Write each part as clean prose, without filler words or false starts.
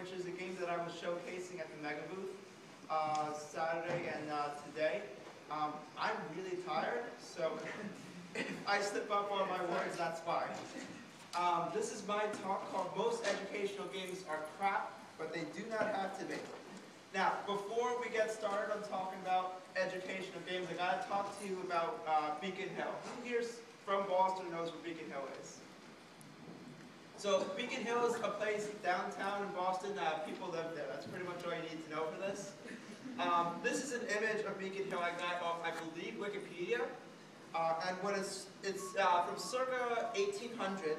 which is a game that I was showcasing at the Mega booth Saturday and today. I'm really tired, so if I slip up on my words, that's fine. This is my talk called Most Educational Games Are Crap, but They Do Not Have to Be. Now, before we get started on talking about educational games, I gotta talk to you about Beacon Hill. Who here from Boston knows what Beacon Hill is? So Beacon Hill is a place downtown in Boston. People live there. That's pretty much all you need to know for this. This is an image of Beacon Hill I got off, I believe, Wikipedia. And what it's from circa 1800,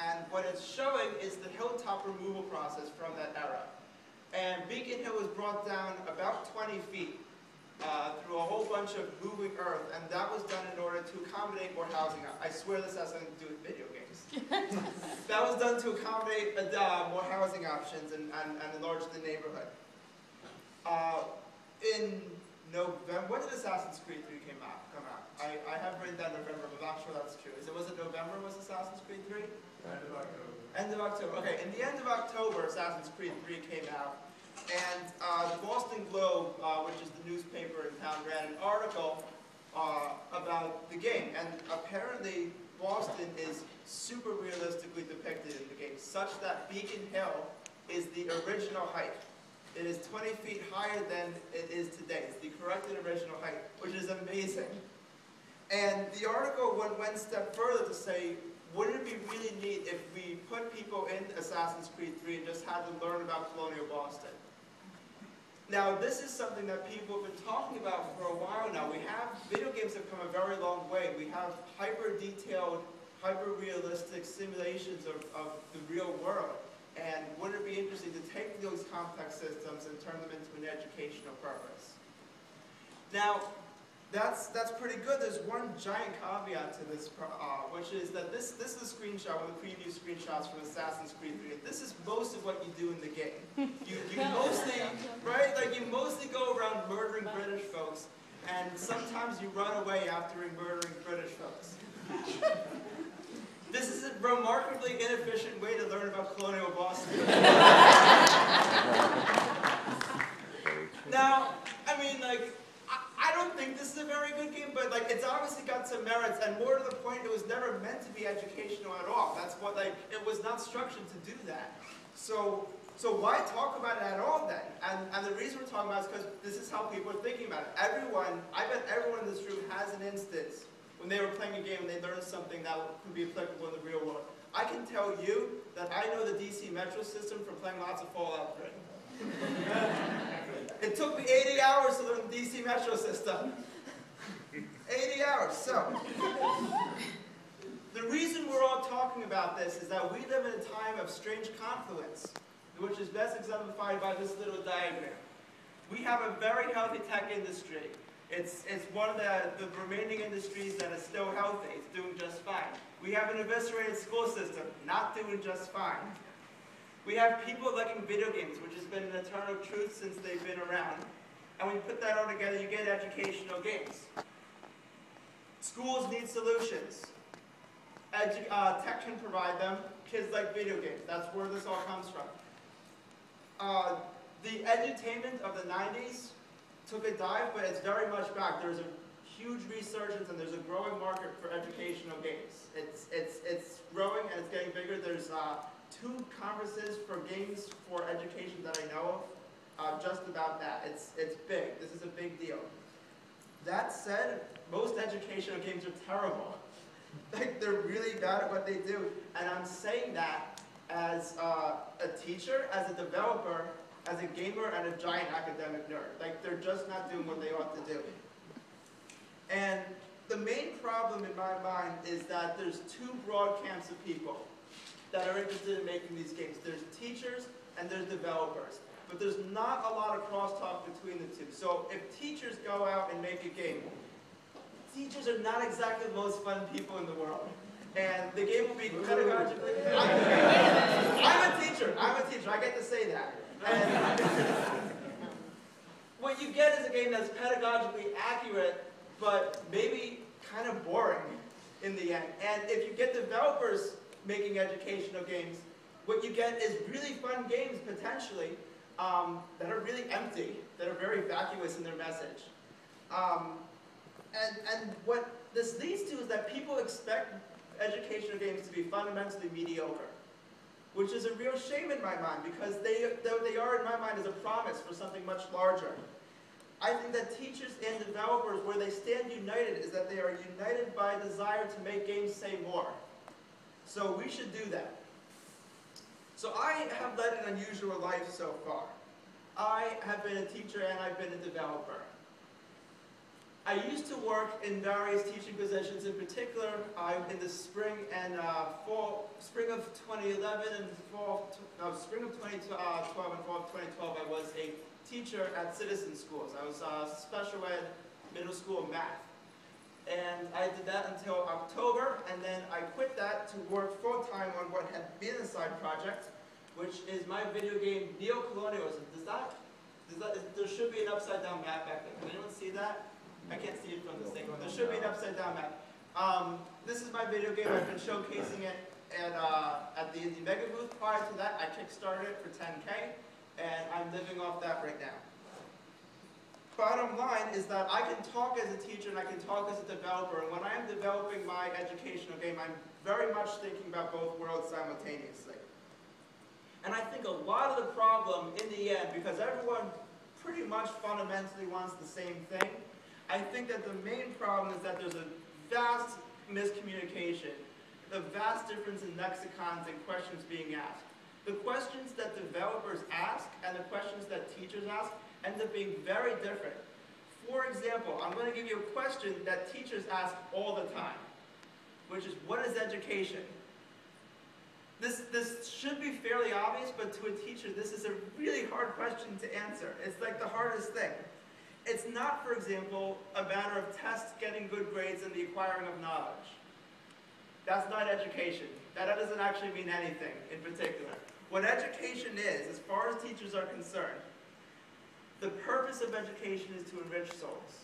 and what it's showing is the hilltop removal process from that era. And Beacon Hill was brought down about 20 feet through a whole bunch of moving earth, and that was done in order to accommodate more housing. I swear this has something to do with video games. That was done to accommodate more housing options and enlarge the neighborhood. In November, when did Assassin's Creed 3 come out? I have written down November, but I'm not sure that's true. Was it November was Assassin's Creed 3? End of October. End of October. Okay, in the end of October, Assassin's Creed 3 came out. And the Boston Globe, which is the newspaper in town, ran an article about the game. And apparently, Boston is super realistically depicted in the game, such that Beacon Hill is the original height. It is 20 feet higher than it is today. It's the corrected original height, which is amazing. And the article went one step further to say, wouldn't it be really neat if we put people in Assassin's Creed 3 and just had them learn about colonial Boston? Now, this is something that people have been talking about for a while now. Video games have come a very long way. We have hyper-detailed, hyper-realistic simulations of the real world. And wouldn't it be interesting to take those complex systems and turn them into an educational purpose? Now, that's pretty good. There's one giant caveat to this, which is that this is a screenshot, one of the preview screenshots from Assassin's Creed 3. This is most of what you do in the game. You mostly, right? Like you mostly go around murdering British folks, and sometimes you run away after murdering British folks. This is a remarkably inefficient way to learn about colonial Boston. Now, I mean, like, I don't think this is a very good game, but like it's obviously got some merits, and more to the point, it was never meant to be educational at all. That's what, like, it was not structured to do that. So why talk about it at all then? And the reason we're talking about it is because this is how people are thinking about it. I bet everyone in this room has an instance when they were playing a game and they learned something that could be applicable in the real world. I can tell you that I know the DC Metro system from playing lots of Fallout 3. It took me 80 hours to learn the DC Metro system. 80 hours. So, the reason we're all talking about this is that we live in a time of strange confluence, which is best exemplified by this little diagram. We have a very healthy tech industry. It's one of the remaining industries that is still healthy. It's doing just fine. We have an eviscerated school system, not doing just fine. We have people liking video games, which has been an eternal truth since they've been around. And when you put that all together, you get educational games. Schools need solutions. Tech can provide them. Kids like video games. That's where this all comes from. The edutainment of the 90s took a dive, but it's very much back. There's a huge resurgence, and there's a growing market for educational games. It's growing, and it's getting bigger. There's 2 conferences for games for education that I know of, just about that. It's big. This is a big deal. That said, most educational games are terrible. Like, they're really bad at what they do. And I'm saying that as a teacher, as a developer, as a gamer, and a giant academic nerd. Like, they're just not doing what they ought to do. And the main problem in my mind is that there's 2 broad camps of people that are interested in making these games. There's teachers and there's developers. But there's not a lot of crosstalk between the two. So if teachers go out and make a game, teachers are not exactly the most fun people in the world. And the game will be pedagogically... I'm a teacher. I get to say that. And what you get is a game that's pedagogically accurate, but maybe kind of boring in the end. And if you get developers making educational games, what you get is really fun games, potentially, that are really empty, that are very vacuous in their message. And what this leads to is that people expect educational games to be fundamentally mediocre, which is a real shame in my mind, because they are, in my mind, as a promise for something much larger. I think that teachers and developers, where they stand united, is that they are united by a desire to make games say more. So we should do that. So I have led an unusual life so far. I have been a teacher and I've been a developer. I used to work in various teaching positions. In particular, in the spring and spring of 2011 and spring of 2012 and fall of 2012, I was a teacher at Citizen Schools. I was special ed middle school math. And I did that until October, and then I quit that to work full-time on what had been a side project, which is my video game Neocolonialism. There should be an upside-down map back there. Can anyone see that? I can't see it from this thing. There should be an upside-down map. This is my video game. I've been showcasing it at the Indie Mega booth. Prior to that, I kickstarted it for $10K, and I'm living off that right now. Bottom line is that I can talk as a teacher and I can talk as a developer, and when I am developing my educational game, I'm very much thinking about both worlds simultaneously. And I think a lot of the problem in the end, because everyone pretty much fundamentally wants the same thing, I think that the main problem is that there's a vast miscommunication, a vast difference in lexicons and questions being asked. The questions that developers ask and the questions that teachers ask end up being very different. For example, I'm going to give you a question that teachers ask all the time, which is, what is education? This should be fairly obvious, but to a teacher, this is a really hard question to answer. It's like the hardest thing. It's not, for example, a matter of tests, getting good grades, and the acquiring of knowledge. That's not education. That doesn't actually mean anything in particular. What education is, as far as teachers are concerned, the purpose of education is to enrich souls.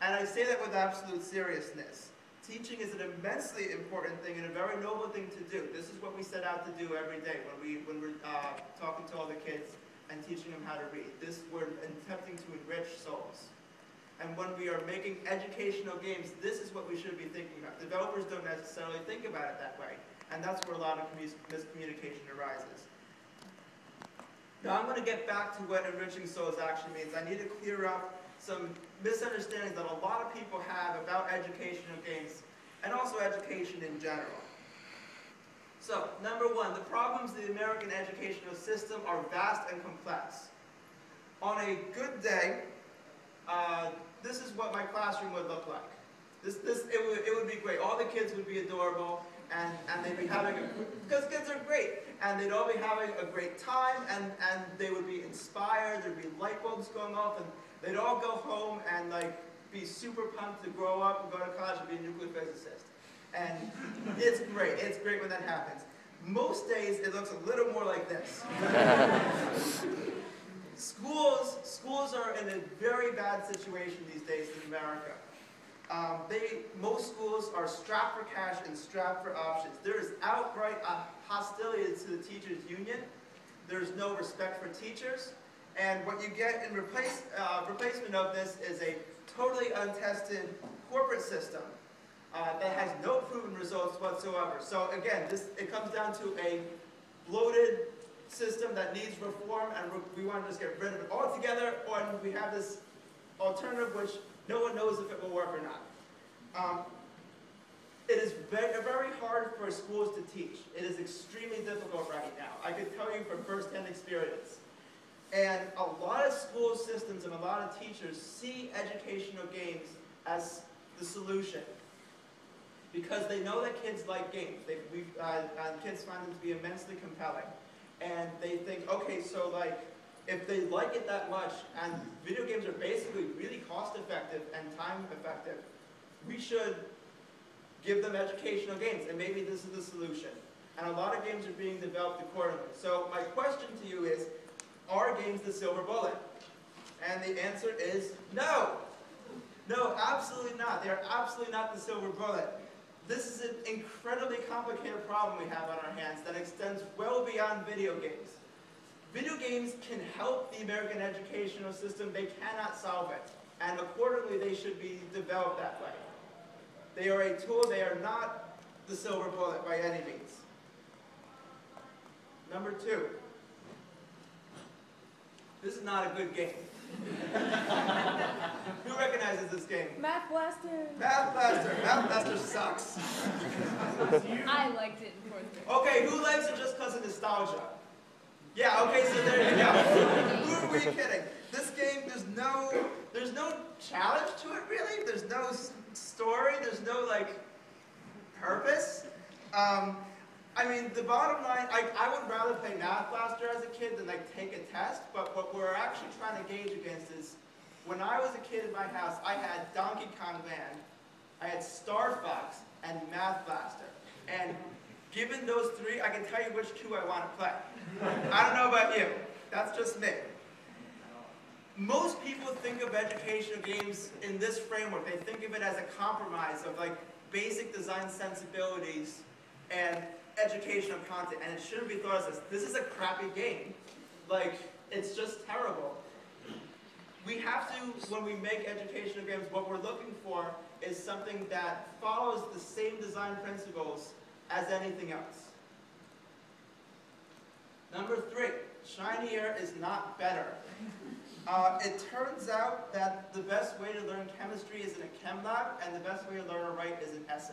And I say that with absolute seriousness. Teaching is an immensely important thing and a very noble thing to do. This is what we set out to do every day when we're talking to all the kids and teaching them how to read. We're attempting to enrich souls. And when we are making educational games, this is what we should be thinking about. Developers don't necessarily think about it that way. And that's where a lot of miscommunication arises. Now I'm going to get back to what enriching souls actually means. I need to clear up some misunderstandings that a lot of people have about educational games and also education in general. So, number one, the problems of the American educational system are vast and complex. On a good day, this is what my classroom would look like. It would be great. All the kids would be adorable, and they'd be having because kids are great, and they'd all be having a great time, and they would be inspired. There'd be light bulbs going off, and they'd all go home and like be super pumped to grow up and go to college and be a nuclear physicist. And it's great. It's great when that happens. Most days it looks a little more like this. Schools are in a very bad situation these days in America. Most schools are strapped for cash and strapped for options. There is outright hostility to the teachers' union. There's no respect for teachers. And what you get in replacement of this is a totally untested corporate system that has no proven results whatsoever. So again, it comes down to a bloated system that needs reform, and we want to just get rid of it altogether, or we have this alternative which no one knows if it will work or not. It is very hard for schools to teach. It is extremely difficult right now. I can tell you from first-hand experience. And a lot of school systems and a lot of teachers see educational games as the solution, because they know that kids like games. Kids find them to be immensely compelling. And they think, okay, so like, if they like it that much, and video games are basically really cost-effective and time-effective, we should give them educational games, and maybe this is the solution. And a lot of games are being developed accordingly. So my question to you is, are games the silver bullet? And the answer is no. No, absolutely not. They are absolutely not the silver bullet. This is an incredibly complicated problem we have on our hands that extends well beyond video games. Video games can help the American educational system. They cannot solve it. And accordingly, they should be developed that way. They are a tool. They are not the silver bullet by any means. Number 2. This is not a good game. Who recognizes this game? Math Blaster. Math Blaster. Math Blaster sucks. I liked it in 4th grade. Okay, who likes it just because of nostalgia? Yeah, okay, so there you go. Who are we kidding? This game, there's no challenge to it, really. There's no story. There's no, like, purpose. I mean, the bottom line, I would rather play Math Blaster as a kid than, like, take a test, but what we're actually trying to gauge against is, when I was a kid in my house, I had Donkey Kong Land, I had Star Fox, and Math Blaster. And given those 3, I can tell you which 2 I want to play. I don't know about you. That's just me. Most people think of educational games in this framework. They think of it as a compromise of, like, basic design sensibilities and educational content, and it shouldn't be thought as this is a crappy game. Like, it's just terrible. We have to, when we make educational games, what we're looking for is something that follows the same design principles as anything else. Number 3, shinier is not better. It turns out that the best way to learn chemistry is in a chem lab, and the best way to learn to write is an essay.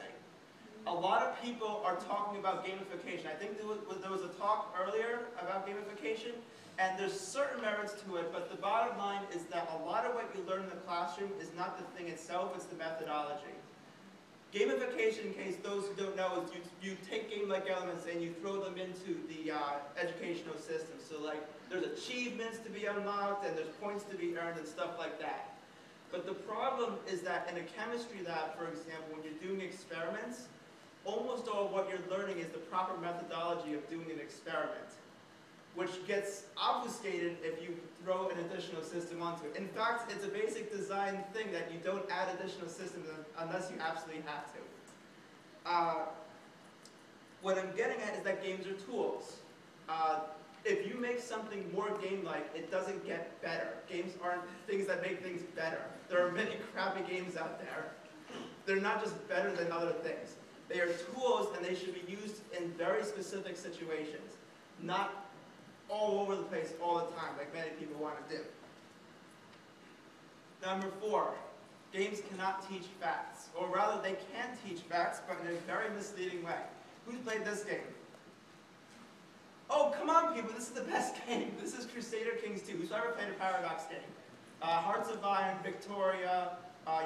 A lot of people are talking about gamification. I think there was a talk earlier about gamification, and there's certain merits to it, but the bottom line is that a lot of what you learn in the classroom is not the thing itself, it's the methodology. Gamification, in case those who don't know, is you take game-like elements and you throw them into the educational system. So, like, there's achievements to be unlocked, and there's points to be earned, and stuff like that. But the problem is that in a chemistry lab, for example, when you're doing experiments, almost all of what you're learning is the proper methodology of doing an experiment, which gets obfuscated if you throw an additional system onto it. In fact, it's a basic design thing that you don't add additional systems unless you absolutely have to. What I'm getting at is that games are tools. If you make something more game-like, it doesn't get better. Games aren't things that make things better. There are many crappy games out there. They're not just better than other things. They are tools, and they should be used in very specific situations, not all over the place all the time, like many people want to do. Number 4, games cannot teach facts. Or rather, they can teach facts, but in a very misleading way. Who's played this game? Oh, come on, people, this is the best game. This is Crusader Kings 2. Who's ever played a Paradox game? Hearts of Iron, Victoria,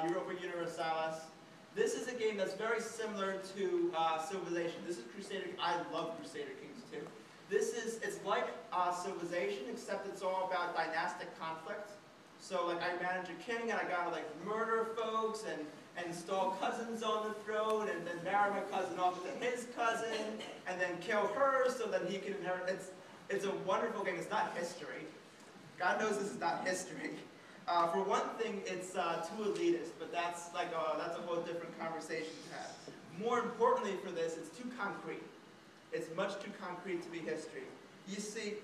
Europa Universalis. This is a game that's very similar to Civilization. This is Crusader. I love Crusader Kings 2. It's like Civilization, except it's all about dynastic conflict. So, like, I manage a king, and I gotta, like, murder folks and install cousins on the throne, and then marry my cousin off to his cousin, and then kill her so that he can inherit. It's a wonderful game. It's not history. God knows this is not history. For one thing, it's too elitist, but that's a whole different conversation to have. More importantly for this, it's too concrete. It's much too concrete to be history. You see,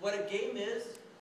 what a game is